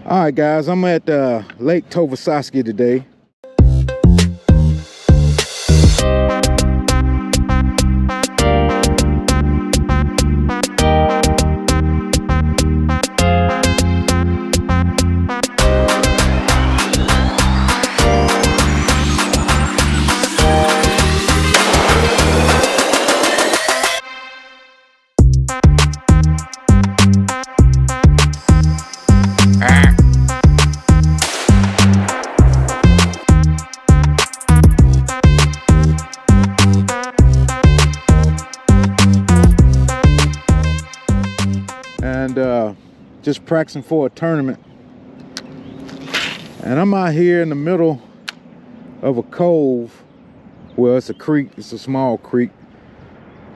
All right, guys, I'm at Lake Tovasaski today. And just practicing for a tournament. And I'm out here in the middle of a cove. Well, it's a creek, it's a small creek.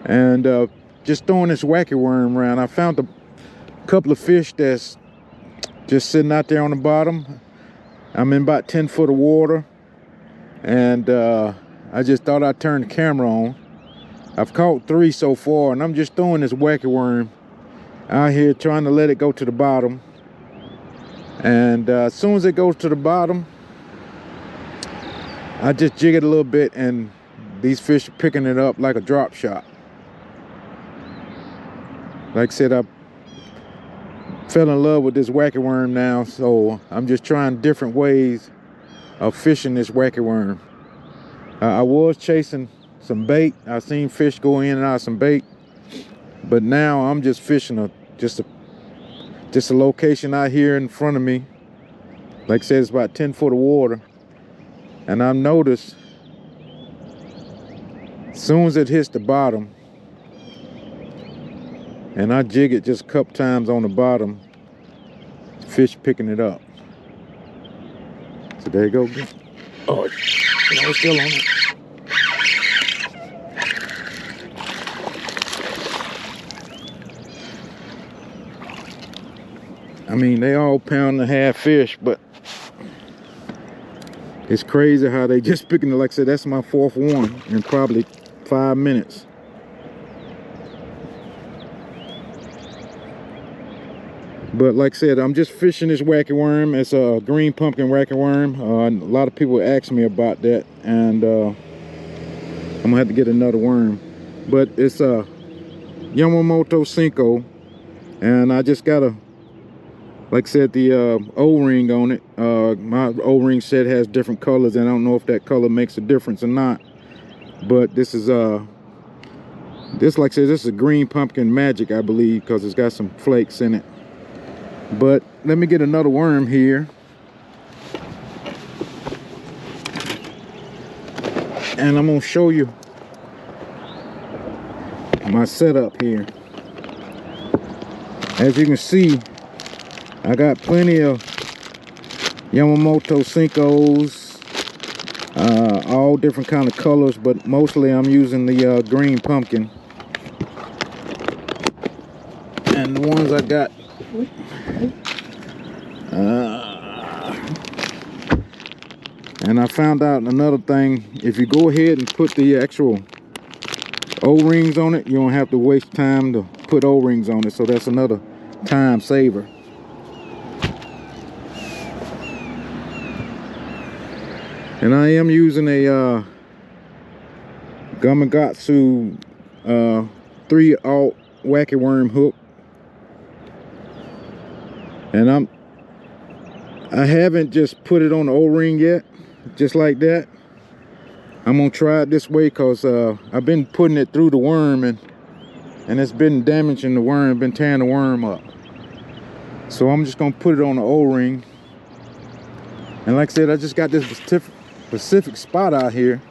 And just throwing this wacky worm around. I found a couple of fish that's just sitting out there on the bottom. I'm in about 10 foot of water. And I just thought I'd turn the camera on. I've caught 3 so far, and I'm just throwing this wacky worm out here trying to let it go to the bottom. And as soon as it goes to the bottom, I just jig it a little bit, and these fish are picking it up like a drop shot. Like I said, I fell in love with this wacky worm now, so I'm just trying different ways of fishing this wacky worm. I was chasing some bait. I've seen fish go in and out of some bait, but now I'm just fishing just a location out here in front of me. Like I said, it's about 10 foot of water, and I've noticed as soon as it hits the bottom, and I jig it just a couple times on the bottom, fish picking it up. So there you go. Oh, no, it's still on it. I mean, they all £1.5 fish, but it's crazy how they just picking it. Like I said, that's my 4th one in probably 5 minutes. But like I said, I'm just fishing this wacky worm. It's a green pumpkin wacky worm. A lot of people ask me about that, and I'm gonna have to get another worm. But it's a Yamamoto Cinco, and I just got like I said, the O-ring on it. My O-ring set has different colors, and I don't know if that color makes a difference or not. But this is this, like I said, this is a green pumpkin magic, I believe, because it's got some flakes in it. But let me get another worm here, and I'm gonna show you my setup here. As you can see, I got plenty of Yamamoto Cincos, all different kind of colors, but mostly I'm using the green pumpkin. And the ones I got, and I found out another thing: if you go ahead and put the actual O-rings on it, you don't have to waste time to put O-rings on it, so that's another time saver. And I am using a Gamakatsu 3/0 wacky worm hook, and I haven't just put it on the O-ring yet, just like that. I'm gonna try it this way, because I've been putting it through the worm, and it's been damaging the worm, been tearing the worm up. So I'm just gonna put it on the O-ring. And like I said, I just got this specific spot out here.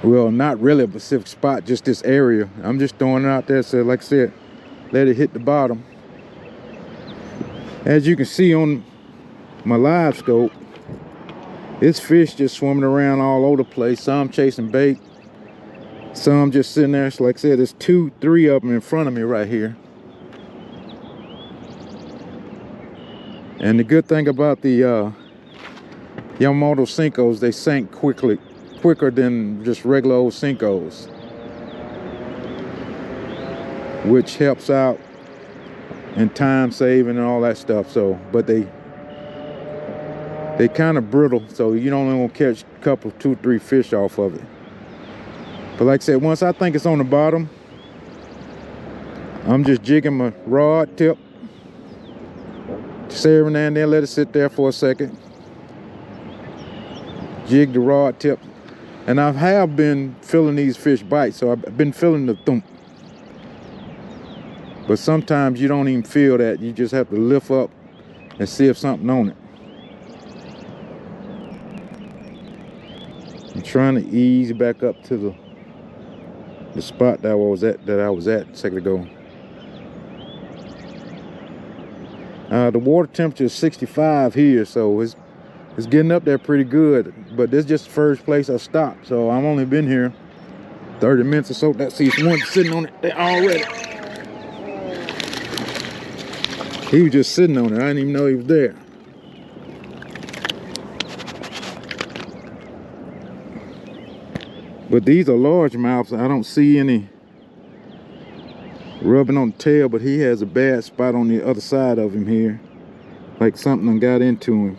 Well, not really a specific spot, just this area. I'm just throwing it out there, so like I said, let it hit the bottom. As you can see on my live scope, this fish just swimming around all over the place. Some chasing bait, some just sitting there. So like I said, there's 2, 3 of them in front of me right here. And the good thing about the Yamamoto Cincos, they sink quicker than just regular old Cincos, which helps out and time saving and all that stuff. So, but they kind of brittle, so you don't only catch a couple, 2, 3 fish off of it. But like I said, once I think it's on the bottom, I'm just jigging my rod tip. Just every now and then let it sit there for a second. Jig the rod tip. And I have been feeling these fish bite, so I've been feeling the thump. But sometimes you don't even feel that. You just have to lift up and see if something on it. I'm trying to ease back up to the spot that I was at a second ago. The water temperature is 65 here, so it's getting up there pretty good. But this is just the first place I stopped, so I've only been here 30 minutes or so. That sees one sitting on it there already. He was just sitting on it. I didn't even know he was there. But these are largemouths. I don't see any rubbing on the tail, but he has a bad spot on the other side of him here. Like something done got into him.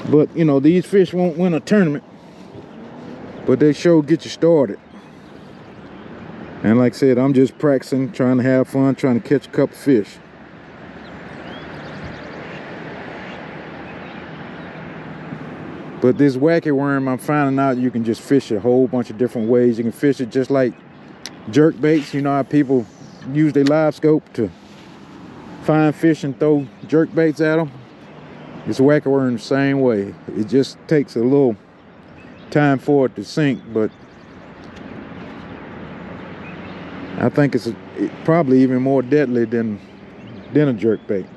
But, you know, these fish won't win a tournament, but they sure get you started. And like I said, I'm just practicing, trying to have fun, trying to catch a couple fish. But this wacky worm, I'm finding out you can just fish it a whole bunch of different ways. You can fish it just like jerk baits. You know how people use their live scope to find fish and throw jerk baits at them? This wacky worm the same way. It just takes a little time for it to sink, but I think it's probably even more deadly than a jerk bait.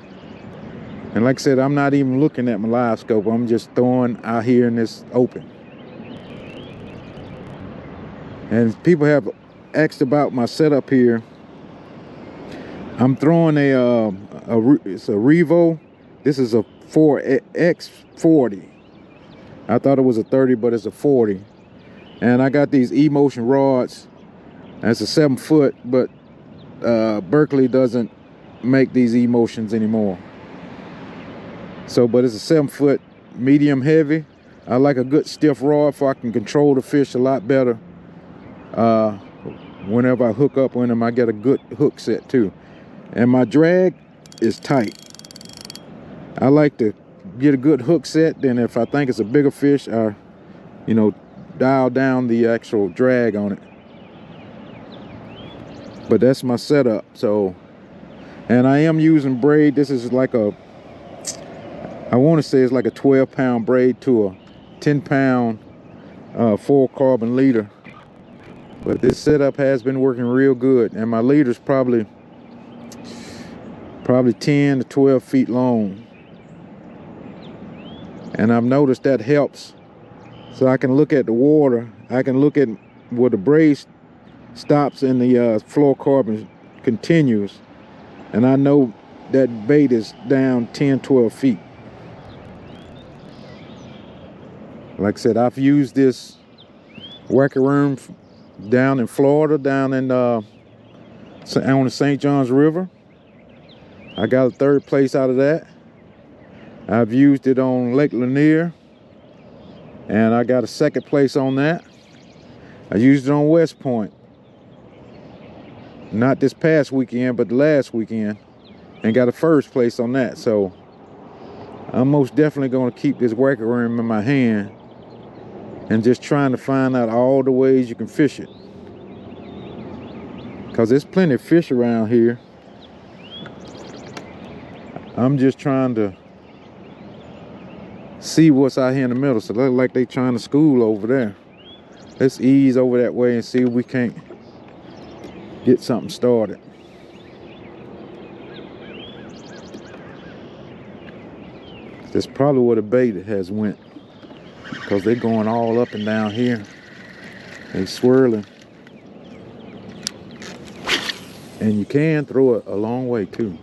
And like I said, I'm not even looking at my live scope. I'm just throwing out here in this open. And people have asked about my setup here. I'm throwing it's a Revo. This is a 4X40. I thought it was a 30, but it's a 40. And I got these E-motion rods. That's a 7 foot, but Berkeley doesn't make these E-motions anymore. So, but it's a 7 foot, medium heavy. I like a good stiff rod so I can control the fish a lot better. Whenever I hook up on them, I get a good hook set too. And my drag is tight. I like to get a good hook set. Then if I think it's a bigger fish, I, you know, dial down the actual drag on it. But that's my setup. So, and I am using braid. This is like a, I want to say it's like a 12-pound braid to a 10-pound fluorocarbon leader. But this setup has been working real good, and my leader's probably 10 to 12 feet long. And I've noticed that helps. So I can look at the water. I can look at where the braid stops and the fluorocarbon continues. And I know that bait is down 10, 12 feet. Like I said, I've used this wacky worm down in Florida, down in on the St. Johns River. I got a 3rd place out of that. I've used it on Lake Lanier, and I got a 2nd place on that. I used it on West Point, not this past weekend, but the last weekend, and got a 1st place on that. So I'm most definitely going to keep this wacky worm in my hand and just trying to find out all the ways you can fish it, because there's plenty of fish around here. I'm just trying to see what's out here in the middle. So look like they trying to school over there. Let's ease over that way and see if we can't get something started. That's probably where the bait has went, because they're going all up and down here. They swirling. And you can throw it a long way too.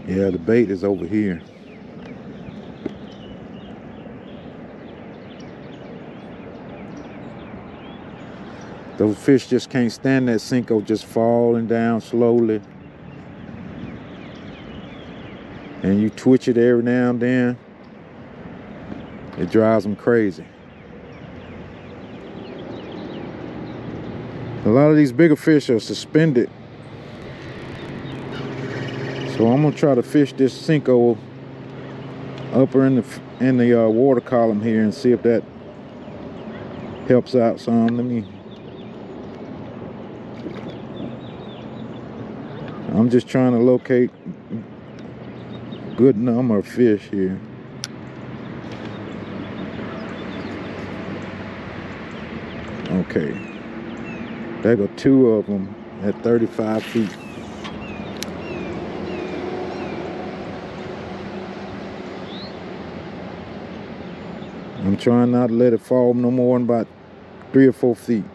Yeah, the bait is over here. Those fish just can't stand that Senko just falling down slowly. And you twitch it every now and then. It drives them crazy. A lot of these bigger fish are suspended. So I'm gonna try to fish this Senko upper in the water column here and see if that helps out some. I'm just trying to locate good number of fish here. Okay, there go 2 of them at 35 feet. I'm trying not to let it fall no more than about 3 or 4 feet.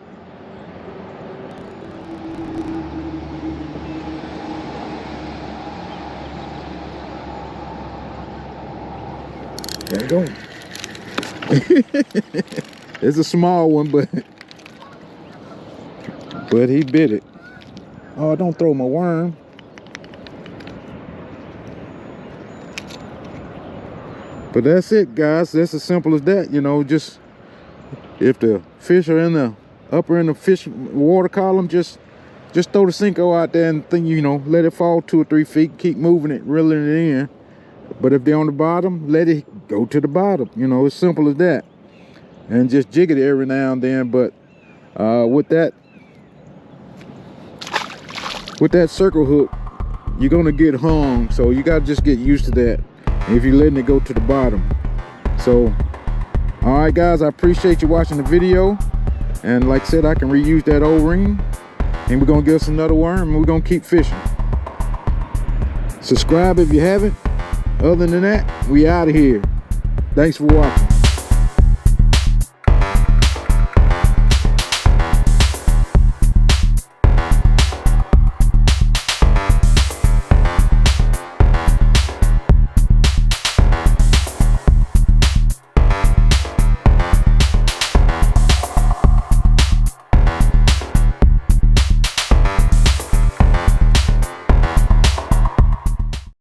There you go. It's a small one, but he bit it. Oh, don't throw my worm. But that's it, guys. That's as simple as that. You know, just if the fish are in the upper in the fish water column, just throw the Senko out there and you know, let it fall 2 or 3 feet. Keep moving it, reeling it in. But if they're on the bottom, let it go to the bottom. You know, as simple as that. And just jig it every now and then. But with that circle hook, you're gonna get hung. So you gotta just get used to that if you're letting it go to the bottom. So, all right, guys, I appreciate you watching the video. And like I said, I can reuse that O-ring. And we're gonna get us another worm and we're gonna keep fishing. Subscribe if you haven't. Other than that, we out of here. Thanks for watching.